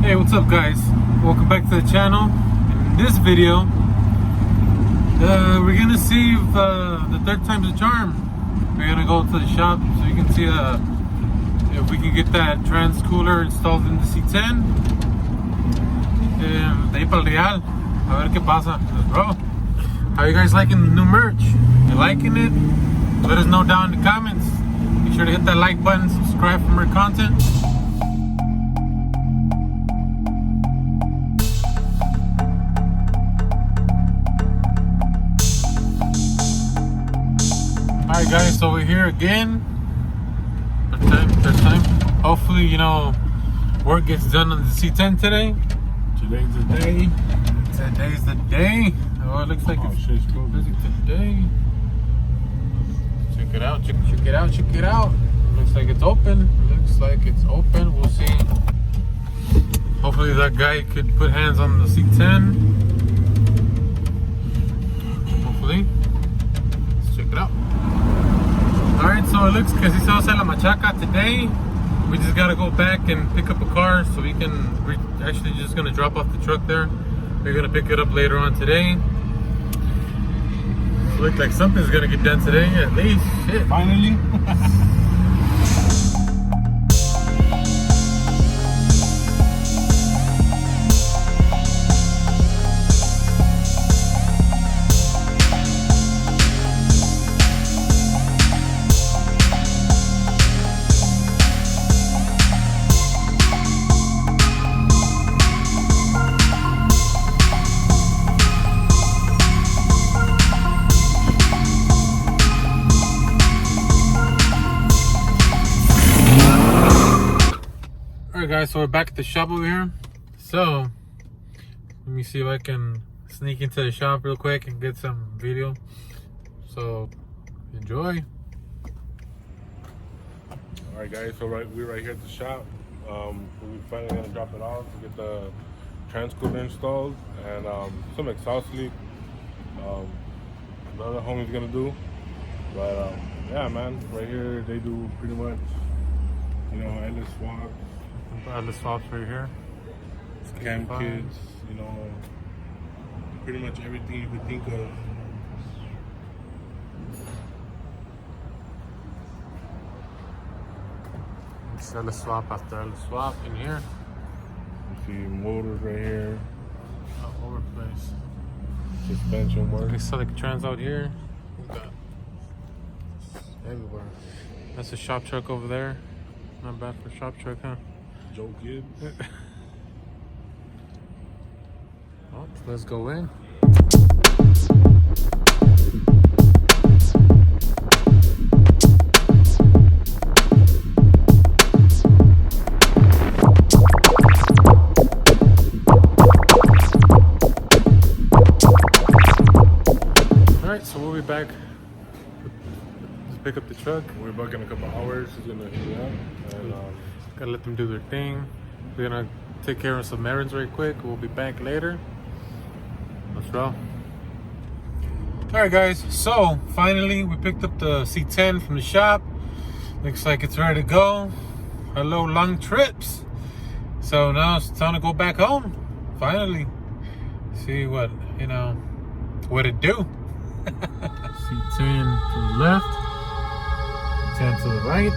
Hey, what's up guys? Welcome back to the channel. In this video, we're gonna see if the third time's a charm. We're gonna go to the shop so you can see if we can get that trans cooler installed in the C10. De ahí para el Real. A ver qué pasa. Bro, how you guys liking the new merch? You liking it? Let us know down in the comments. Be sure to hit that like button, subscribe for more content. Alright guys, so we're here again. Third time. Hopefully, work gets done on the C10 today. Today's the day. Today's the day. Oh, it looks like it's real busy today. Check it out, check it out, check it out. Looks like it's open. We'll see. Hopefully that guy could put hands on the C10. Hopefully. Let's check it out. Alright, so it looks que si se va a hacer la machaca today. We just gotta go back and pick up a car so we can, we're actually just gonna drop off the truck there. We're gonna pick it up later on today. Looks like something's gonna get done today, at least. Shit. Finally. Alright guys, so we're back at the shop over here. So, let me see if I can sneak into the shop real quick and get some video. So, enjoy. Alright guys, so we're right here at the shop. We're finally gonna drop it off to get the trans cooler installed and some exhaust leak. The other homie's gonna do. But yeah man, right here they do pretty much, endless swaps. The swaps right here. Cam kits, pretty much everything you could think of. Sell the swap after the swap in here. You see motors right here. All over the place. Suspension work. They sell the trans out here. We got everywhere. That's a shop truck over there. Not bad for a shop truck, huh? Joe Gibbs. Well, let's go in. Alright, so we'll be back. Let's pick up the truck. We're back in a couple hours. He's gonna hit me up. And, gotta let them do their thing. We're gonna take care of some errands right quick. We'll be back later. Let's roll. Alright guys, so finally we picked up the C10 from the shop. Looks like it's ready to go. Hello long trips. So now it's time to go back home. Finally. See what it do. C10 to the left. C10 to the right.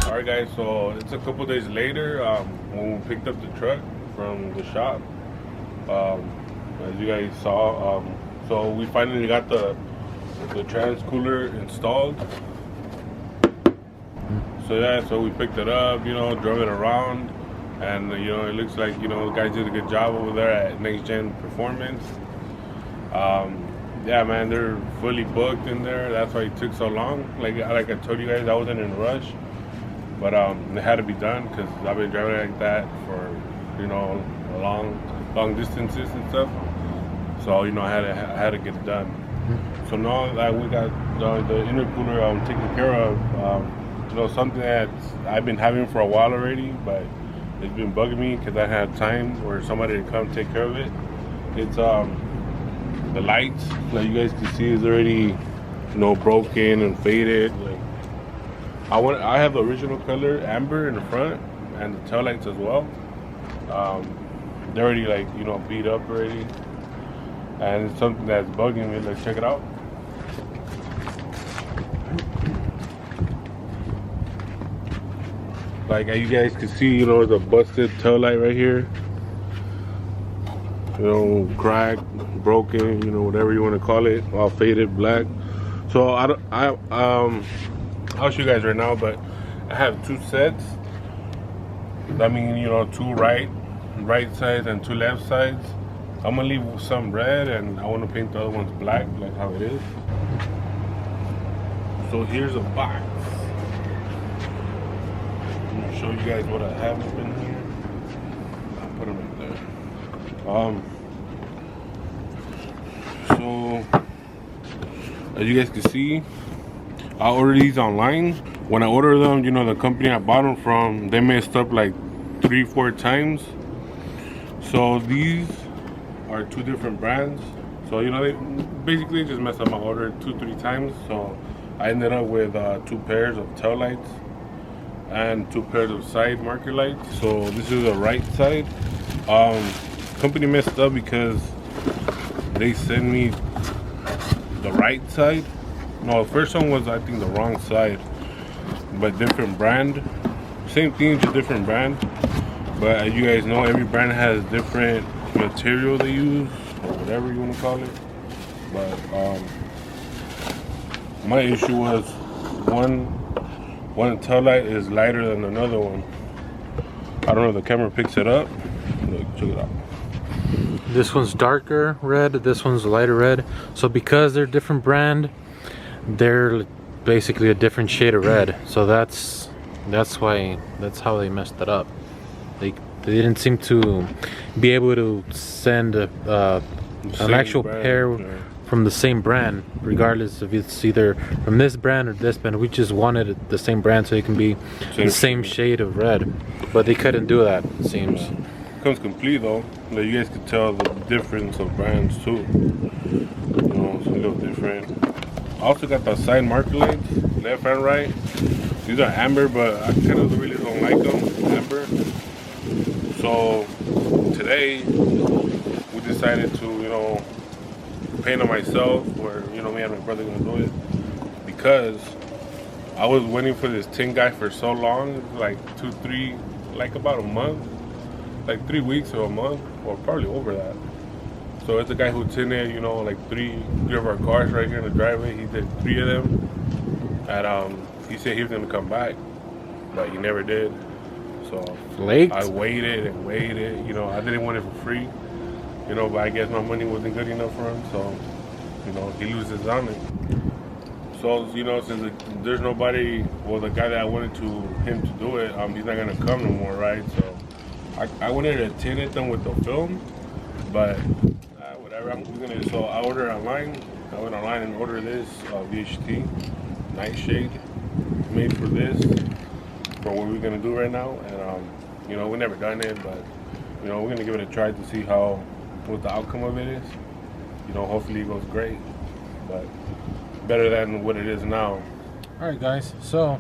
Alright guys, so it's a couple days later when we picked up the truck from the shop. As you guys saw, so we finally got the trans cooler installed. So yeah, so we picked it up, drove it around, and it looks like the guys did a good job over there at Next Gen Performance. Yeah man, they're fully booked in there. That's why it took so long. Like I told you guys, I wasn't in a rush, but it had to be done because I've been driving like that for long distances and stuff. So you know, I had to get it done. So now that we got the intercooler taken care of, you know, something that I've been having for a while already, but it's been bugging me because I had time or somebody to come take care of it. It's the lights, like you guys can see, is already, you know, broken and faded. Like I have the original color amber in the front and the tail lights as well. They're already, like, you know, beat up already, and it's something that's bugging me. Let's check it out. Like you guys can see, you know, the busted tail light right here. You know, cracked, broken, you know, whatever you want to call it, all faded black. So I'll show you guys right now, but I have two sets. That means, you know, two right sides and two left sides. I'm gonna leave some red, and I want to paint the other ones black, like how it is. So here's a box. I'm gonna show you guys what I have up in here. I'll put them right there. So as you guys can see, I ordered these online. When I ordered them, you know, the company I bought them from, they messed up like 3-4 times. So these are two different brands. So, you know, they basically just messed up my order 2-3 times. So I ended up with 2 pairs of tail lights and 2 pairs of side marker lights. So this is the right side. Company messed up because they sent me the right side. No, the first one was, I think, the wrong side, but different brand. Same thing, just different brand. But as you guys know, every brand has different material they use, or whatever you want to call it. But my issue was one tail light is lighter than another one. I don't know if the camera picks it up. Look, check it out. This one's darker red, this one's lighter red. So because they're different brand, they're basically a different shade of red. So that's how they messed it up. They didn't seem to be able to send an actual brand, pair from the same brand, regardless if it's either from this brand or this brand. We just wanted the same brand so it can be the same shade of red, but they couldn't do that, it seems. Yeah. Comes complete though. Like, you guys can tell the difference of brands too. You know, it's a little different. I also got the side marker lights, left and right. These are amber, but I kind of really don't like them, amber. So today we decided to, you know, paint them myself, or, you know, me and my brother gonna do it, because I was waiting for this tin guy for so long, like about a month, like 3 weeks or a month, or probably over that. So it's a guy who tinted, you know, like three of our cars right here in the driveway. He did 3 of them, and he said he was gonna come back, but he never did. So Flaked? I waited and waited. You know, I didn't want it for free. You know, but I guess my money wasn't good enough for him, so, you know, he loses on it. So, you know, since there's nobody, well, the guy that I wanted him to do it, he's not gonna come no more, right? So I wanted to tint it them with the film, but whatever. So I ordered online. I went online and ordered this VHT nightshade, made for this, for what we're gonna do right now. And you know, we never done it, but, you know, we're gonna give it a try to see what the outcome of it is. You know, hopefully it goes great, but better than what it is now. Alright guys, so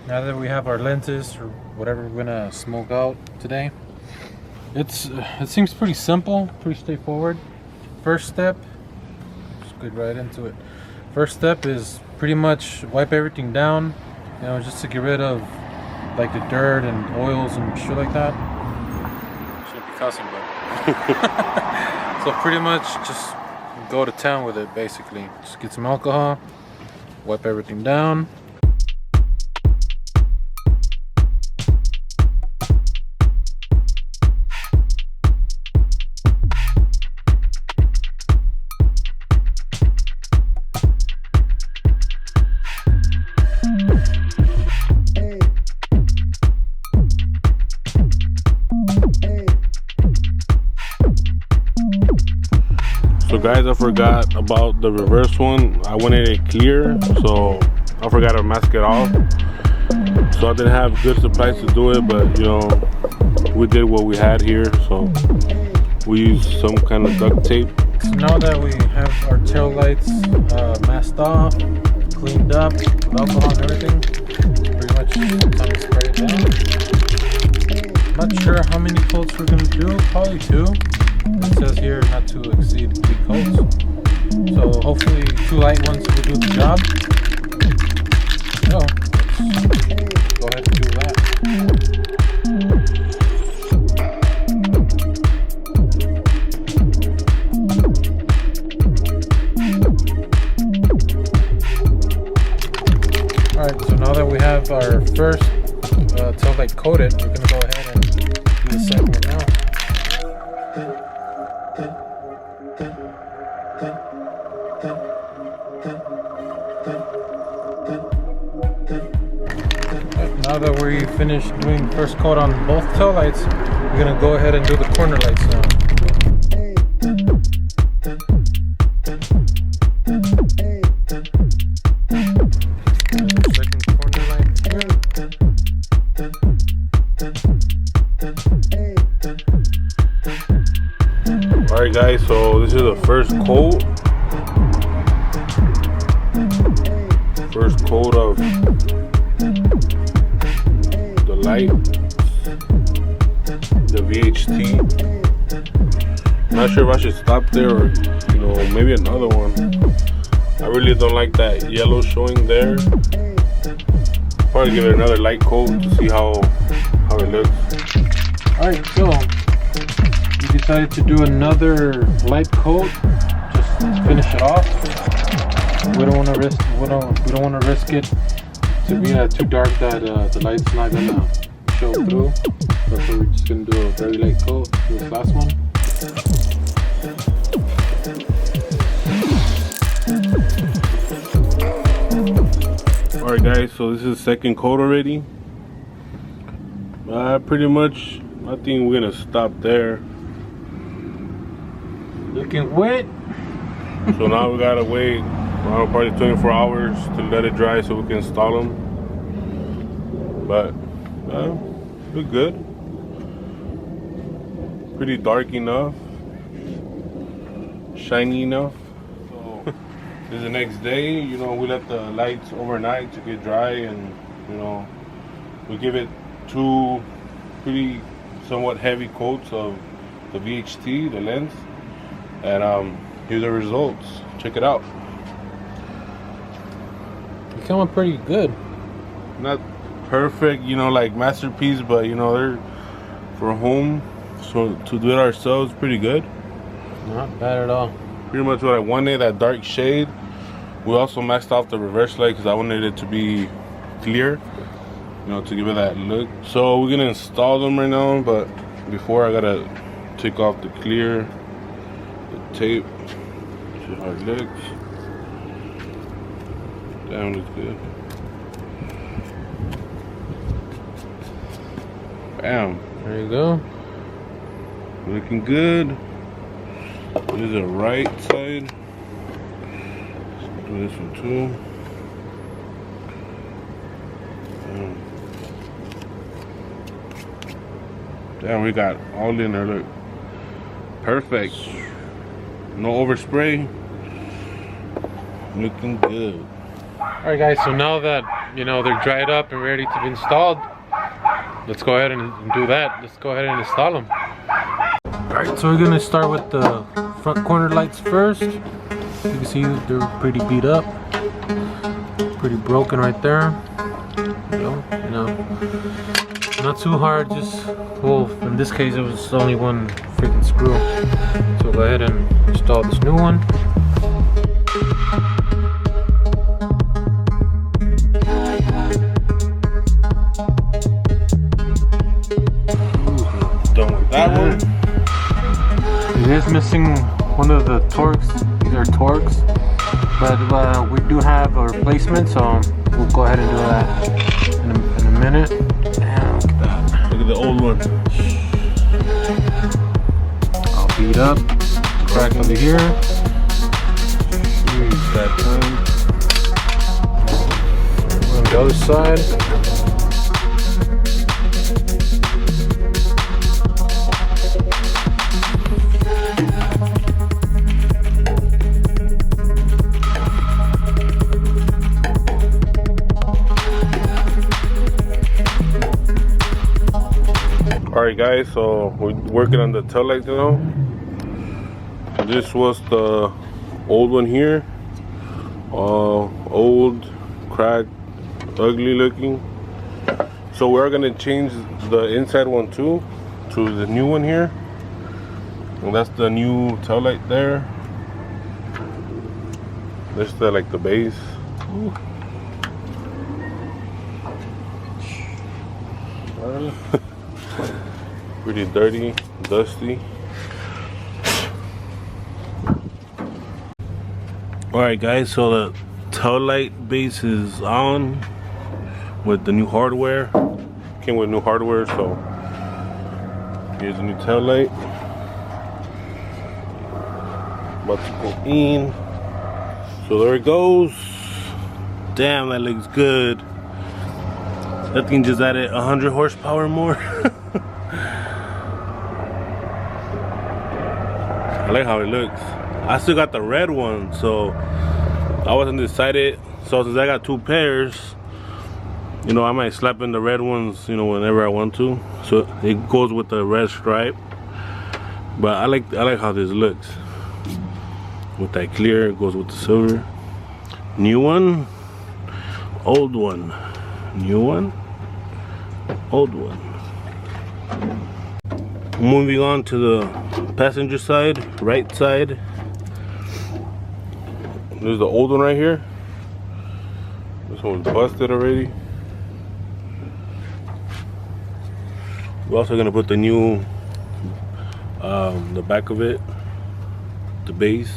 now that we have our lenses or whatever we're gonna smoke out today, it seems pretty simple, pretty straightforward. First step, just get right into it. First step is pretty much wipe everything down, you know, just to get rid of like the dirt and oils and shit like that. Shouldn't be cussing, but so pretty much just go to town with it, basically. Just get some alcohol, wipe everything down. So guys, I forgot about the reverse one. I wanted it clear, so I forgot to mask it off. So I didn't have good supplies to do it, but you know, we did what we had here. So we used some kind of duct tape. So now that we have our tail lights masked off, cleaned up with alcohol and everything, pretty much time to spray it down. Not sure how many coats we're gonna do, probably 2. It says here not to exceed 3 coats. So hopefully 2 light ones will do the job. So let's go ahead and do that. Alright, so now that we have our first tail light coated, we're going to go ahead and do the second one now. Right, now that we finished doing first coat on both tail lights, we're going to go ahead and do the corner lights now. Alright guys, so this is the first coat. First coat of the light, the VHT. Not sure if I should stop there or, you know, maybe another one. I really don't like that yellow showing there. Probably give it another light coat to see how it looks. Alright, so we decided to do another light coat just to finish it off. We don't want to risk it to be too dark that the light's not gonna show through. So we're just gonna do a very light coat for this last one. Alright guys, so this is the second coat already. Pretty much, I think we're gonna stop there. Looking wet. So now we gotta wait around probably 24 hours to let it dry so we can install them. But look good. Pretty dark enough, shiny enough. So this is the next day. You know, we let the lights overnight to get dry, and you know, we give it 2 pretty somewhat heavy coats of the VHT, the lens, and here's the results. Check it out. It's coming pretty good. Not perfect, you know, like masterpiece, but you know, they're for home, so to do it ourselves, pretty good. Not bad at all. Pretty much what I wanted, that dark shade. We also maxed off the reverse light because I wanted it to be clear, you know, to give it that look. So we're gonna install them right now, but before I gotta take off the clear, the tape. See how it looks. Damn, looks good. Bam. There you go. Looking good. This is the right side. Let's do this one too. Damn, we got all in there. Look, perfect. No overspray. Looking good. Alright guys, so now that, you know, they're dried up and ready to be installed, let's go ahead and do that. Let's go ahead and install them. Alright, so we're going to start with the front corner lights first. You can see they're pretty beat up. Pretty broken right there. You know, not too hard, just, well, in this case it was only one freaking screw. So we'll go ahead and install this new one. Done with that one. It is missing one of the Torx. These are Torx, but we do have a replacement, so we'll go ahead and do that in a minute. Damn, look at that. Look at the old one. All beat up, crack over here. that time. On the other side. Alright guys, so we're working on the tail light now. This was the old one here. Old, cracked, ugly looking. So we're gonna change the inside one too to the new one here. And that's the new tail light there. This is like the base. Ooh. Pretty dirty, dusty. Alright guys, so the tail light base is on with the new hardware. Came with new hardware, so here's the new tail light. About to go in. So there it goes. Damn, that looks good. That thing just added 100 horsepower more. I like how it looks. I still got the red one, so I wasn't decided. So since I got two pairs, you know, I might slap in the red ones, you know, whenever I want to. So it goes with the red stripe. But I like how this looks. With that clear, it goes with the silver. New one, old one. New one, old one. Moving on to the passenger side, right side. There's the old one right here. This one's busted already. We're also gonna put the new, the back of it, the base.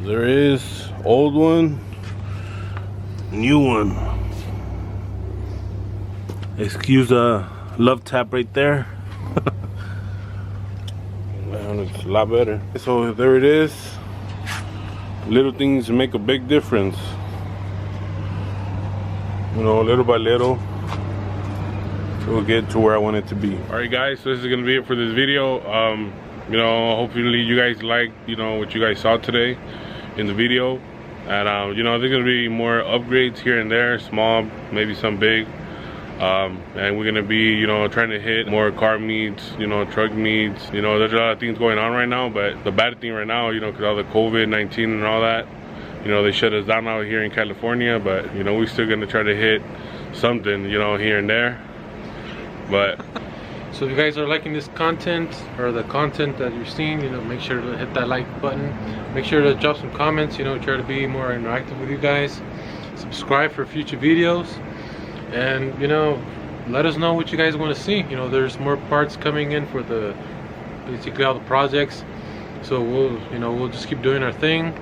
There is old one, new one. Excuse the love tap right there. Man, it's a lot better. So there it is. Little things make a big difference. You know, little by little, we'll get to where I want it to be. All right, guys. So this is gonna be it for this video. You know, hopefully you guys liked, you know, what you guys saw today in the video. And you know, there's gonna be more upgrades here and there, small, maybe some big. And we're gonna be, you know, trying to hit more car meets, you know, truck meets. You know, there's a lot of things going on right now, but the bad thing right now, you know, because all the COVID-19 and all that, you know, they shut us down out here in California. But you know, we're still gonna try to hit something, you know, here and there. But so if you guys are liking this content or the content that you're seeing, you know, make sure to hit that like button. Make sure to drop some comments, you know, try to be more interactive with you guys. Subscribe for future videos. And you know, let us know what you guys want to see. You know, there's more parts coming in for the basically all the projects. So we'll just keep doing our thing.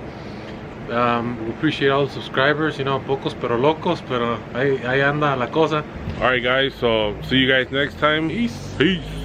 We appreciate all the subscribers. You know, pocos pero locos, pero ahí anda la cosa. All right, guys. So see you guys next time. Peace. Peace.